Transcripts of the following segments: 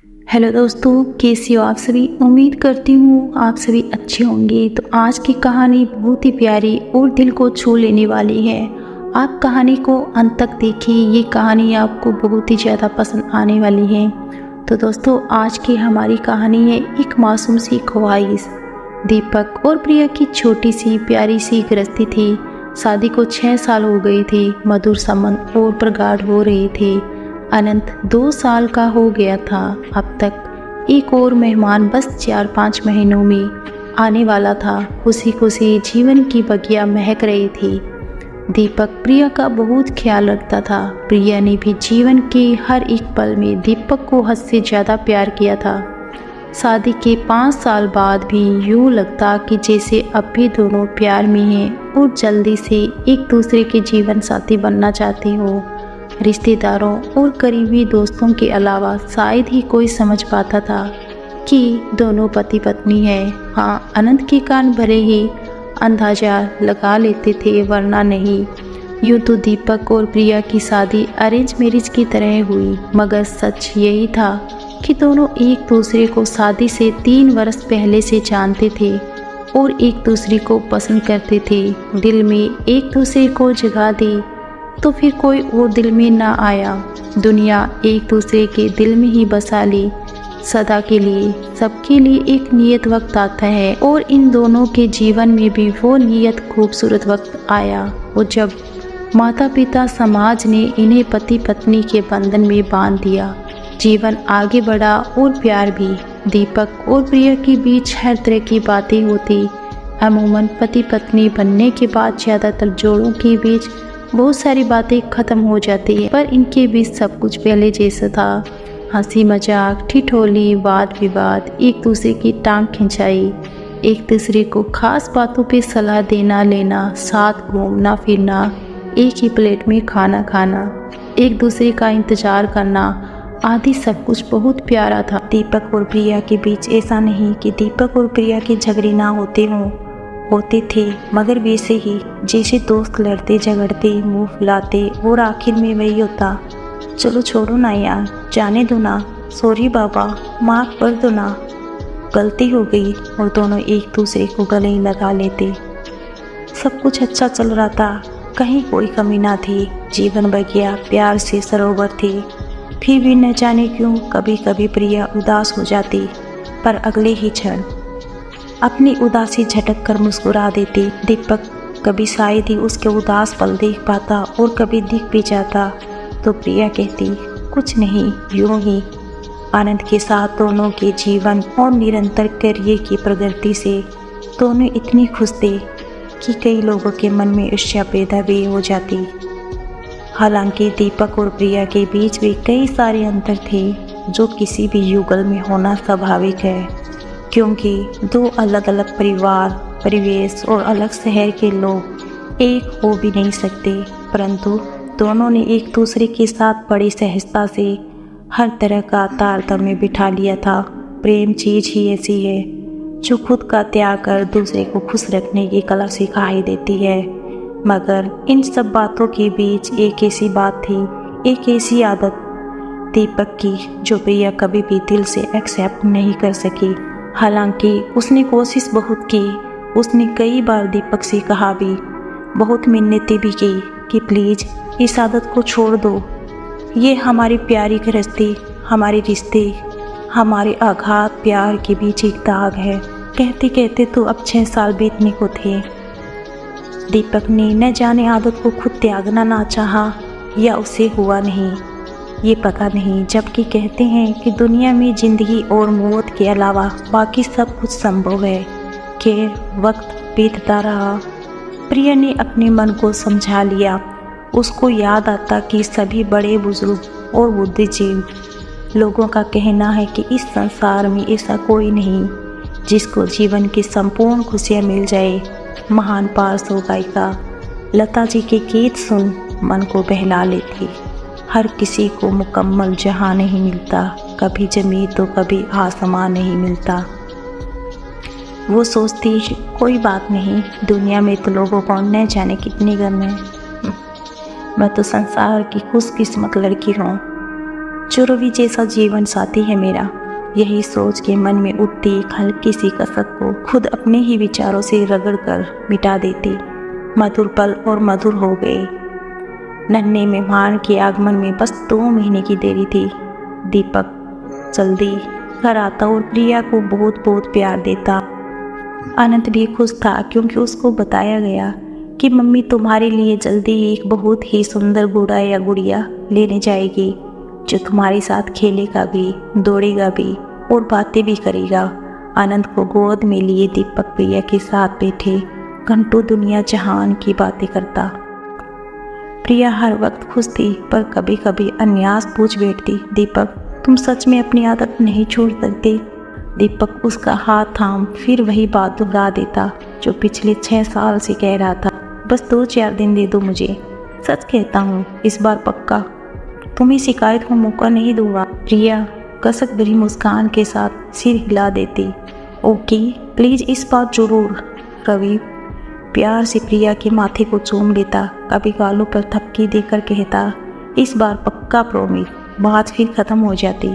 Hello दोस्तों, कैसे हो आप सभी। उम्मीद करती हूँ आप सभी अच्छे होंगे। तो आज की कहानी बहुत ही प्यारी और दिल को छू लेने वाली है। आप कहानी को अंत तक देखिए, ये कहानी आपको बहुत ही ज़्यादा पसंद आने वाली है। तो दोस्तों, आज की हमारी कहानी है एक मासूम सी ख्वाहिश। दीपक और प्रिया की छोटी सी प्यारी सी गृहस्थी थी। शादी को 6 साल हो गए थे। मधुर संबंध और प्रगाढ़ हो रहे थे। अनंत 2 साल का हो गया था। अब तक एक और मेहमान बस 4-5 महीनों में आने वाला था। खुशी खुशी जीवन की बगिया महक रही थी। दीपक प्रिया का बहुत ख्याल रखता था। प्रिया ने भी जीवन के हर एक पल में दीपक को हद से ज़्यादा प्यार किया था। शादी के 5 साल बाद भी यूँ लगता कि जैसे अब भी दोनों प्यार में हैं और जल्दी से एक दूसरे के जीवन साथी बनना चाहते हो। रिश्तेदारों और करीबी दोस्तों के अलावा शायद ही कोई समझ पाता था कि दोनों पति पत्नी हैं। हाँ, अनंत के कान भले ही अंदाजा लगा लेते थे, वरना नहीं। यूँ तो दीपक और प्रिया की शादी अरेंज मैरिज की तरह हुई, मगर सच यही था कि दोनों एक दूसरे को शादी से 3 वर्ष पहले से जानते थे और एक दूसरे को पसंद करते थे। दिल में एक दूसरे को जगह दी तो फिर कोई और दिल में ना आया। दुनिया एक दूसरे के दिल में ही बसा ली सदा के लिए। सबके लिए एक नियत वक्त आता है और इन दोनों के जीवन में भी वो नियत खूबसूरत वक्त आया। वो जब माता पिता समाज ने इन्हें पति पत्नी के बंधन में बांध दिया। जीवन आगे बढ़ा और प्यार भी। दीपक और प्रिया के बीच हर तरह की बातें होती। अमूमन पति पत्नी बनने के बाद ज़्यादातर जोड़ों के बीच बहुत सारी बातें ख़त्म हो जाती है, पर इनके बीच सब कुछ पहले जैसा था। हंसी मजाक, ठिठोली, वाद विवाद, एक दूसरे की टांग खिंचाई, एक दूसरे को खास बातों पे सलाह देना लेना, साथ घूमना फिरना, एक ही प्लेट में खाना खाना, एक दूसरे का इंतज़ार करना आदि सब कुछ बहुत प्यारा था। दीपक और प्रिया के बीच ऐसा नहीं कि दीपक और प्रिया के झगड़े ना होते थे, मगर वैसे ही जैसे दोस्त लड़ते झगड़ते, मुंह फुलाते और आखिर में वही होता, चलो छोड़ो ना यार, जाने दो ना, सॉरी बाबा, माफ़ कर दो ना, गलती हो गई। और दोनों एक दूसरे को गले ही लगा लेते। सब कुछ अच्छा चल रहा था, कहीं कोई कमी ना थी। जीवन बगिया प्यार से सरोवर थी। फिर भी न जाने क्यों कभी कभी प्रिया उदास हो जाती, पर अगले ही क्षण अपनी उदासी झटक कर मुस्कुरा देती। दीपक कभी शायद ही उसके उदास पल देख पाता और कभी दिख भी जाता तो प्रिया कहती, कुछ नहीं, यूं ही। आनंद के साथ दोनों के जीवन और निरंतर करियर की प्रगति से दोनों इतनी खुश थे कि कई लोगों के मन में ईर्ष्या पैदा भी हो जाती। हालांकि दीपक और प्रिया के बीच भी कई सारे अंतर थे जो किसी भी युगल में होना स्वाभाविक है, क्योंकि 2 अलग अलग परिवार, परिवेश और अलग शहर के लोग एक हो भी नहीं सकते। परंतु दोनों ने एक दूसरे के साथ बड़ी सहजता से हर तरह का तारतम्य बिठा लिया था। प्रेम चीज़ ही ऐसी है जो खुद का त्याग कर दूसरे को खुश रखने की कला सिखाई देती है। मगर इन सब बातों के बीच एक ऐसी बात थी, एक ऐसी आदत दीपक की जो प्रिया कभी भी दिल से एक्सेप्ट नहीं कर सकी। हालांकि उसने कोशिश बहुत की। उसने कई बार दीपक से कहा भी, बहुत मिन्नतें भी की कि प्लीज़ इस आदत को छोड़ दो। ये हमारी प्यारी गृहस्थी, हमारे रिश्ते, हमारे आघात प्यार के बीच एक दाग है। कहते कहते तो अब 6 साल बीतने को थे। दीपक ने न जाने आदत को खुद त्यागना ना चाहा या उसे हुआ नहीं, ये पता नहीं। जबकि कहते हैं कि दुनिया में ज़िंदगी और मौत के अलावा बाकी सब कुछ संभव है। खैर, वक्त बीतता रहा। प्रिया ने अपने मन को समझा लिया। उसको याद आता कि सभी बड़े बुजुर्ग और बुद्धिजीवी लोगों का कहना है कि इस संसार में ऐसा कोई नहीं जिसको जीवन की संपूर्ण खुशियाँ मिल जाए। महान पार्श्व गायिका लता जी के गीत सुन मन को बहला लेती। हर किसी को मुकम्मल जहां नहीं मिलता, कभी ज़मीन तो कभी आसमां नहीं मिलता। वो सोचती, कोई बात नहीं, दुनिया में तो लोगों को न जाने कितनी गम है। मैं तो संसार की खुशकिस्मत लड़की हूँ। जो रवि जैसा जीवन साथी है मेरा। यही सोच के मन में उठती एक हल्की सी कसक को खुद अपने ही विचारों से रगड़ कर मिटा देती। मधुर पल और मधुर हो गए। नन्हे मेहमान के आगमन में बस 2 महीने की देरी थी। दीपक जल्दी घर आता और प्रिया को बहुत बहुत प्यार देता। अनंत भी खुश था क्योंकि उसको बताया गया कि मम्मी तुम्हारे लिए जल्दी ही एक बहुत ही सुंदर घोड़ा या गुड़िया लेने जाएगी, जो तुम्हारे साथ खेलेगा भी, दौड़ेगा भी और बातें भी करेगा। अनंत को गोद में लिए दीपक प्रिया के साथ बैठे घंटों दुनिया जहान की बातें करता। प्रिया हर वक्त खुश थी, पर कभी कभी अन्यास पूछ बैठती, दीपक तुम सच में अपनी आदत नहीं छोड़ सकते? दीपक उसका हाथ थाम फिर वही बात दोहरा देता जो पिछले 6 साल से कह रहा था, बस 2-4 दिन दे दो मुझे। सच कहता हूँ, इस बार पक्का तुम्हें शिकायत का मौका नहीं दूंगा। प्रिया कसक भरी मुस्कान के साथ सिर हिला देती, ओके प्लीज़ इस बार जरूर। रवि प्यार से प्रिया के माथे को चूम लेता, कभी गालों पर थपकी देकर कहता, इस बार पक्का प्रॉमिस। बात फिर ख़त्म हो जाती।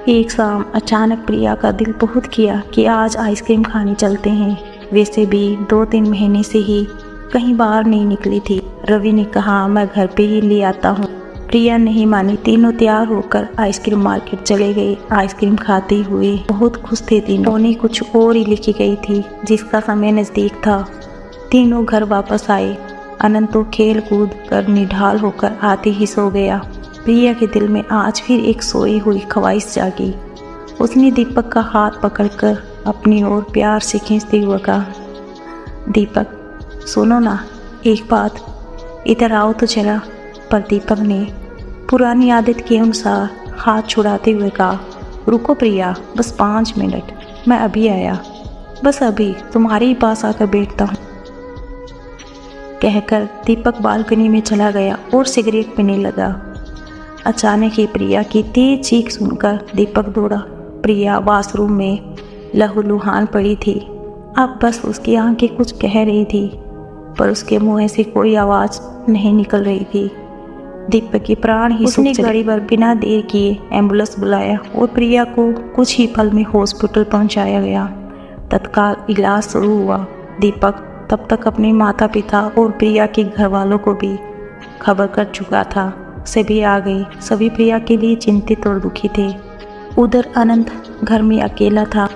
एक शाम अचानक प्रिया का दिल बहुत किया कि आज आइसक्रीम खाने चलते हैं। वैसे भी 2-3 महीने से ही कहीं बाहर नहीं निकली थी। रवि ने कहा मैं घर पे ही ले आता हूँ। प्रिया नहीं मानी। तीनों तैयार होकर आइसक्रीम मार्केट चले गए। आइसक्रीम खाते हुए बहुत खुश थे तीनों। उन्हें कुछ और ही लिखी गई थी जिसका समय नज़दीक था। तीनों घर वापस आए। अनंत तो खेल कूद कर निढाल होकर आते ही सो गया। प्रिया के दिल में आज फिर एक सोई हुई ख्वाहिश जागी। उसने दीपक का हाथ पकड़कर अपनी ओर प्यार से खींचते हुए कहा, दीपक सुनो ना एक बात, इधर आओ तो चला। पर दीपक ने पुरानी आदत के अनुसार हाथ छुड़ाते हुए कहा, रुको प्रिया, बस 5 मिनट, मैं अभी आया, बस अभी तुम्हारे ही पास आकर बैठता हूँ। कहकर दीपक बालकनी में चला गया और सिगरेट पीने लगा। अचानक ही प्रिया की तेज चीख सुनकर दीपक दौड़ा। प्रिया वॉशरूम में लहूलुहान पड़ी थी। अब बस उसकी आंखें कुछ कह रही थी, पर उसके मुंह से कोई आवाज़ नहीं निकल रही थी। दीपक के प्राण ही उसने गाड़ी पर बिना देर किए एम्बुलेंस बुलाया और प्रिया को कुछ ही पल में हॉस्पिटल पहुंचाया गया। तत्काल इलाज शुरू हुआ। दीपक तब तक अपने माता पिता और प्रिया के घर वालों को भी खबर कर चुका था। सभी आ गए। सभी प्रिया के लिए चिंतित और दुखी थे। उधर अनंत घर में अकेला था।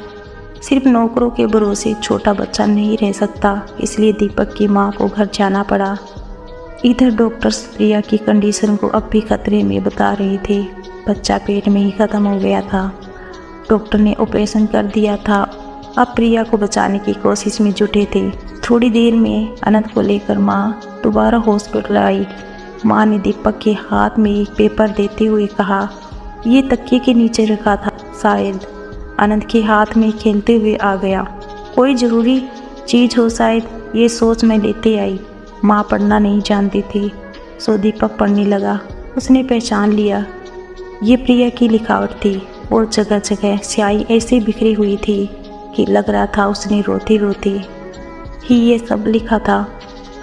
सिर्फ नौकरों के भरोसे छोटा बच्चा नहीं रह सकता, इसलिए दीपक की मां को घर जाना पड़ा। इधर डॉक्टर्स प्रिया की कंडीशन को अब भी खतरे में बता रहे थे। बच्चा पेट में ही ख़त्म हो गया था। डॉक्टर ने ऑपरेशन कर दिया था। अब प्रिया को बचाने की कोशिश में जुटे थे। थोड़ी देर में अनंत को लेकर मां दोबारा हॉस्पिटल आई। मां ने दीपक के हाथ में एक पेपर देते हुए कहा, ये तकिए के नीचे रखा था, शायद। अनंत के हाथ में खेलते हुए आ गया। कोई ज़रूरी चीज़ हो शायद, ये सोच मैं लेते आई। माँ पढ़ना नहीं जानती थी, सो दीपक पढ़ने लगा। उसने पहचान लिया, ये प्रिया की लिखावट थी और जगह जगह स्याही ऐसे बिखरी हुई थी कि लग रहा था उसने रोते रोते ही ये सब लिखा था।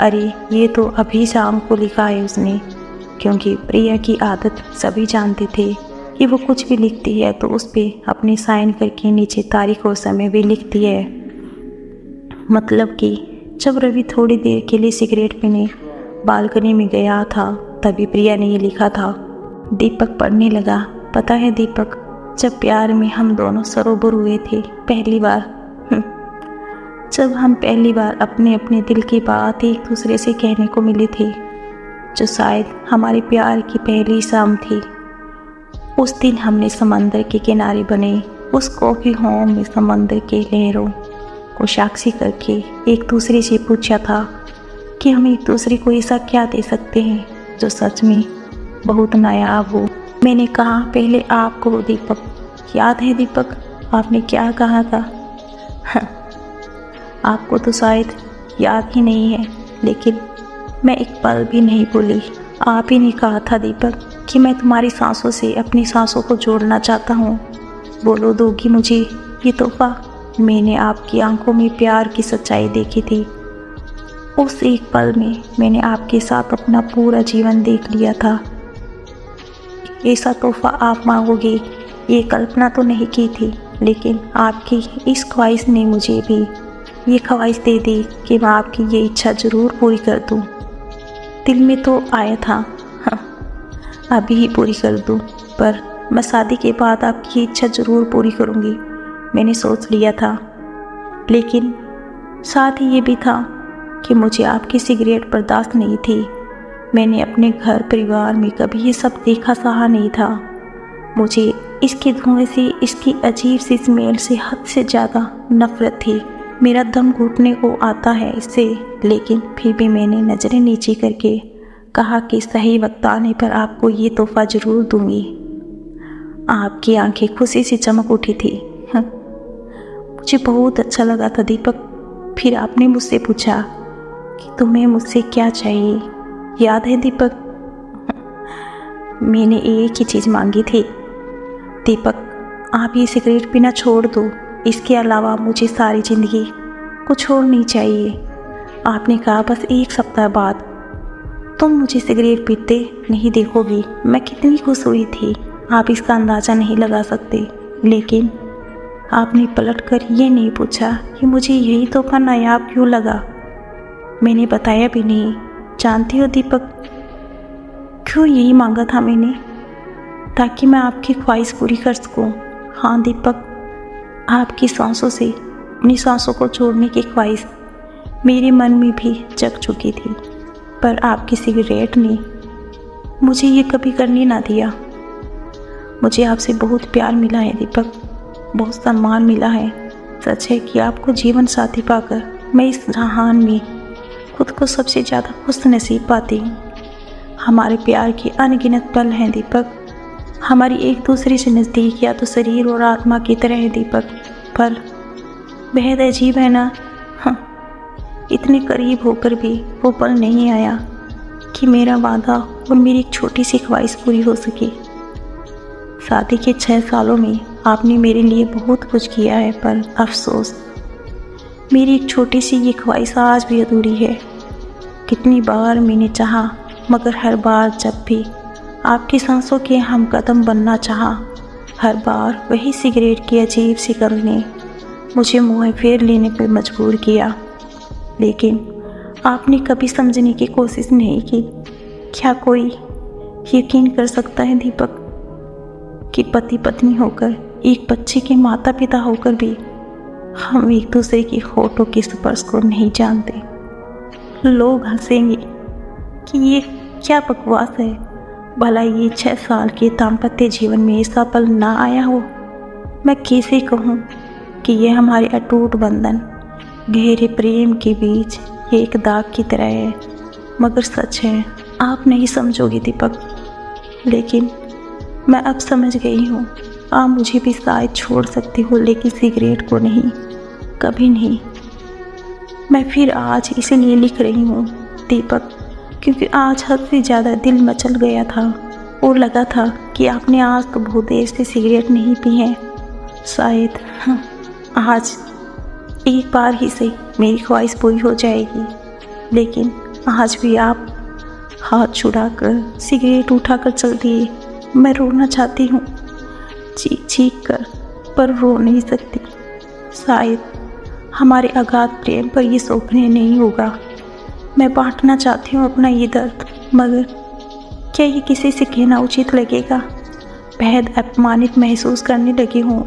अरे ये तो अभी शाम को लिखा है उसने, क्योंकि प्रिया की आदत सभी जानते थे कि वो कुछ भी लिखती है तो उस पर अपने साइन करके नीचे तारीख और समय भी लिखती है। मतलब कि जब रवि थोड़ी देर के लिए सिगरेट पीने बालकनी में गया था तभी प्रिया ने ये लिखा था। दीपक पढ़ने लगा। पता है दीपक, जब प्यार में हम दोनों सरोवर हुए थे पहली बार, जब हम पहली बार अपने अपने दिल की बात एक दूसरे से कहने को मिले थे, जो शायद हमारे प्यार की पहली शाम थी। उस दिन हमने समंदर के किनारे बने उस कॉफ़ी होम में समंदर के लहरों को साक्षी करके एक दूसरे से पूछा था कि हम एक दूसरे को ऐसा क्या दे सकते हैं जो सच में बहुत नायाब हो। मैंने कहा पहले आपको दीपक। याद है दीपक, आपने क्या कहा था? आपको तो शायद याद ही नहीं है, लेकिन मैं एक पल भी नहीं भूली। आप ही ने कहा था दीपक कि मैं तुम्हारी सांसों से अपनी सांसों को जोड़ना चाहता हूँ। बोलो दोगी मुझे ये तोहफा? मैंने आपकी आंखों में प्यार की सच्चाई देखी थी। उस एक पल में मैंने आपके साथ अपना पूरा जीवन देख लिया था। ऐसा तोहफा आप मांगोगे ये कल्पना तो नहीं की थी, लेकिन आपकी इस ख्वाहिश ने मुझे भी ये ख्वाहिश दे दी कि मैं आपकी ये इच्छा ज़रूर पूरी कर दूँ। दिल में तो आया था हाँ, अभी ही पूरी कर दूँ, पर मैं शादी के बाद आपकी इच्छा ज़रूर पूरी करूँगी, मैंने सोच लिया था। लेकिन साथ ही ये भी था कि मुझे आपकी सिगरेट बर्दाश्त नहीं थी। मैंने अपने घर परिवार में कभी ये सब देखा सहा नहीं था। मुझे इसके धुएं से, इसकी अजीब सी स्मेल से हद से ज़्यादा नफ़रत थी। मेरा दम घुटने को आता है इससे, लेकिन फिर भी मैंने नज़रें नीचे करके कहा कि सही वक्त आने पर आपको ये तोहफ़ा ज़रूर दूंगी। आपकी आंखें खुशी से चमक उठी थी। मुझे बहुत अच्छा लगा था दीपक। फिर आपने मुझसे पूछा कि तुम्हें मुझसे क्या चाहिए, याद है दीपक? मैंने एक ही चीज़ मांगी थी, दीपक आप ये सिगरेट पीना छोड़ दो, इसके अलावा मुझे सारी ज़िंदगी कुछ और नहीं चाहिए। आपने कहा बस एक सप्ताह बाद तुम मुझे सिगरेट पीते नहीं देखोगी। मैं कितनी खुश हुई थी आप इसका अंदाज़ा नहीं लगा सकते। लेकिन आपने पलटकर ये नहीं पूछा कि मुझे यही तोहफा नायाब क्यों लगा। मैंने बताया भी नहीं। जानती हो दीपक, क्यों यही मांगा था मैंने? ताकि मैं आपकी ख्वाहिश पूरी कर सकूं। हाँ दीपक, आपकी सांसों से अपनी सांसों को छोड़ने की ख्वाहिश मेरे मन में भी जग चुकी थी, पर आपकी सिगरेट ने मुझे ये कभी करने ना दिया। मुझे आपसे बहुत प्यार मिला है दीपक, बहुत सम्मान मिला है। सच है कि आपको जीवन साथी पाकर मैं इस जहान में खुद को सबसे ज़्यादा खुश नसीब पाती हूँ। हमारे प्यार के अनगिनत पल हैं दीपक। हमारी एक दूसरे से नज़दीक या तो शरीर और आत्मा की तरह है दीपक, पर बेहद अजीब है ना। हाँ, इतने करीब होकर भी वो पल नहीं आया कि मेरा वादा और मेरी एक छोटी सी ख्वाहिश पूरी हो सके। शादी के 6 सालों में आपने मेरे लिए बहुत कुछ किया है, पर अफसोस मेरी एक छोटी सी ये ख्वाहिश आज भी अधूरी है। कितनी बार मैंने चाहा, मगर हर बार जब भी आपकी सांसों के हम कदम बनना चाहा, हर बार वही सिगरेट की अजीब सी गंध ने मुझे मुँह फेर लेने पर मजबूर किया। लेकिन आपने कभी समझने की कोशिश नहीं की। क्या कोई यकीन कर सकता है दीपक कि पति पत्नी होकर, एक बच्चे के माता पिता होकर भी हम एक दूसरे की होठों के स्पर्श को नहीं जानते? लोग हंसेंगे कि ये क्या बकवास है। भला ये 6 साल के दाम्पत्य जीवन में ऐसा पल ना आया हो? मैं कैसे कहूँ कि ये हमारे अटूट बंधन गहरे प्रेम के बीच ये एक दाग की तरह है। मगर सच है, आप नहीं समझोगे दीपक, लेकिन मैं अब समझ गई हूँ। आप मुझे भी शायद छोड़ सकते हो, लेकिन सिगरेट को नहीं, कभी नहीं। मैं फिर आज इसीलिए लिख रही हूँ दीपक, क्योंकि आज हद से ज़्यादा दिल मचल गया था और लगा था कि आपने आज तो बहुत देर से सिगरेट नहीं पी है। शायद आज एक बार ही सही मेरी ख्वाहिश पूरी हो जाएगी। लेकिन आज भी आप हाथ छुड़ाकर सिगरेट उठाकर चल दिए। मैं रोना चाहती हूँ चीख चीख कर, पर रो नहीं सकती। शायद हमारे अगाध प्रेम पर ये सौंपने नहीं होगा। मैं बांटना चाहती हूँ अपना ये दर्द, मगर क्या ये किसी से कहना उचित लगेगा? बेहद अपमानित महसूस करने लगी हूँ।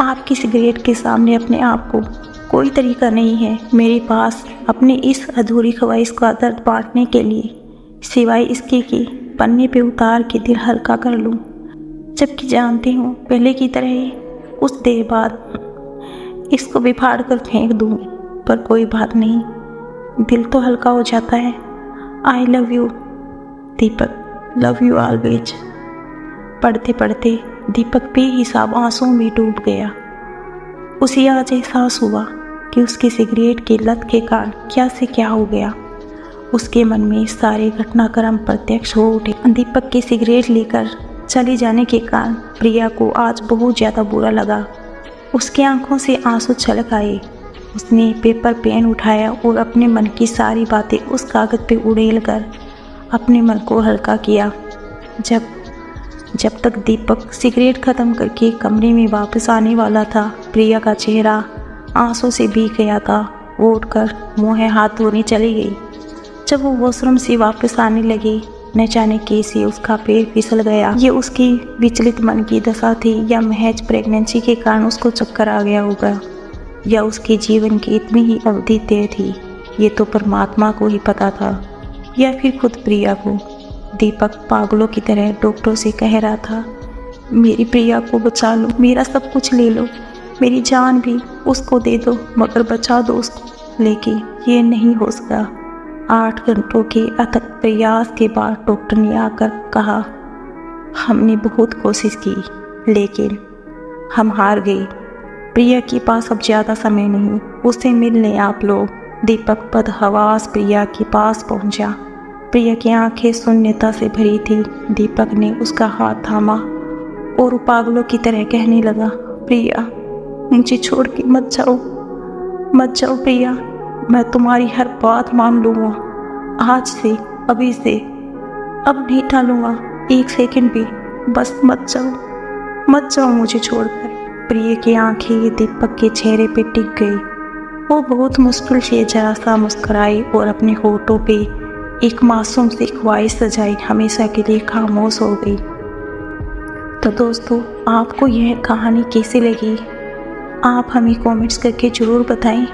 आपकी सिगरेट के सामने अपने आप को कोई तरीका नहीं है मेरे पास अपने इस अधूरी ख्वाहिश का दर्द बांटने के लिए, सिवाय इसके कि पन्ने पे उतार के दिल हल्का कर लूँ। जबकि जानती हूँ पहले की तरह ही कुछ देर बाद इसको बिफाड़ कर फेंक दूँगी, पर कोई बात नहीं, दिल तो हल्का हो जाता है। I love you Deepak, love you always. पढ़ते पढ़ते दीपक बेहिसाब आंसुओं में डूब गया। उसे आज एहसास हुआ कि उसकी सिगरेट की लत के कारण क्या से क्या हो गया। उसके मन में सारे घटनाक्रम प्रत्यक्ष हो उठे। दीपक की सिगरेट लेकर चले जाने के कारण प्रिया को आज बहुत ज़्यादा बुरा लगा। उसकी आंखों से आंसू छलक आए। उसने पेपर पेन उठाया और अपने मन की सारी बातें उस कागज़ पे उड़ेल कर अपने मन को हल्का किया। जब जब तक दीपक सिगरेट ख़त्म करके कमरे में वापस आने वाला था, प्रिया का चेहरा आंसू से भीग गया था। वो उठकर मुँह हाथ धोने चली गई। जब वो वॉशरूम से वापस आने लगी, न जाने कैसे उसका पैर फिसल गया। ये उसकी विचलित मन की दशा थी, या महज प्रेगनेंसी के कारण उसको चक्कर आ गया होगा, या उसके जीवन की इतनी ही अवधि तय थी। ये तो परमात्मा को ही पता था, या फिर खुद प्रिया को। दीपक पागलों की तरह डॉक्टरों से कह रहा था, मेरी प्रिया को बचा लो, मेरा सब कुछ ले लो, मेरी जान भी उसको दे दो, मगर बचा दो उसको। लेकिन ये नहीं हो सका। 8 घंटों के अथक प्रयास के बाद डॉक्टर ने आकर कहा, हमने बहुत कोशिश की, लेकिन हम हार गए। प्रिया के पास अब ज़्यादा समय नहीं, उससे मिलने आप लोग। दीपक बदहवास प्रिया के पास पहुंचा। प्रिया की आंखें शून्यता से भरी थी। दीपक ने उसका हाथ थामा और पागलों की तरह कहने लगा, प्रिया, मुझे छोड़ के मत जाओ, मत जाओ प्रिया, मैं तुम्हारी हर बात मान लूँगा। आज से, अभी से, अब नहीं टालूँगा एक सेकंड भी। बस मत जाओ, मत जाओ मुझे छोड़कर। प्रिया की आंखें दीपक के चेहरे पे टिक गई। वो बहुत मुश्किल से जरा सा मुस्कुराई और अपने होठों पे एक मासूम सी ख्वाहिश सजाई, हमेशा के लिए खामोश हो गई। तो दोस्तों, आपको यह कहानी कैसी लगी? आप हमें कमेंट्स करके ज़रूर बताएं।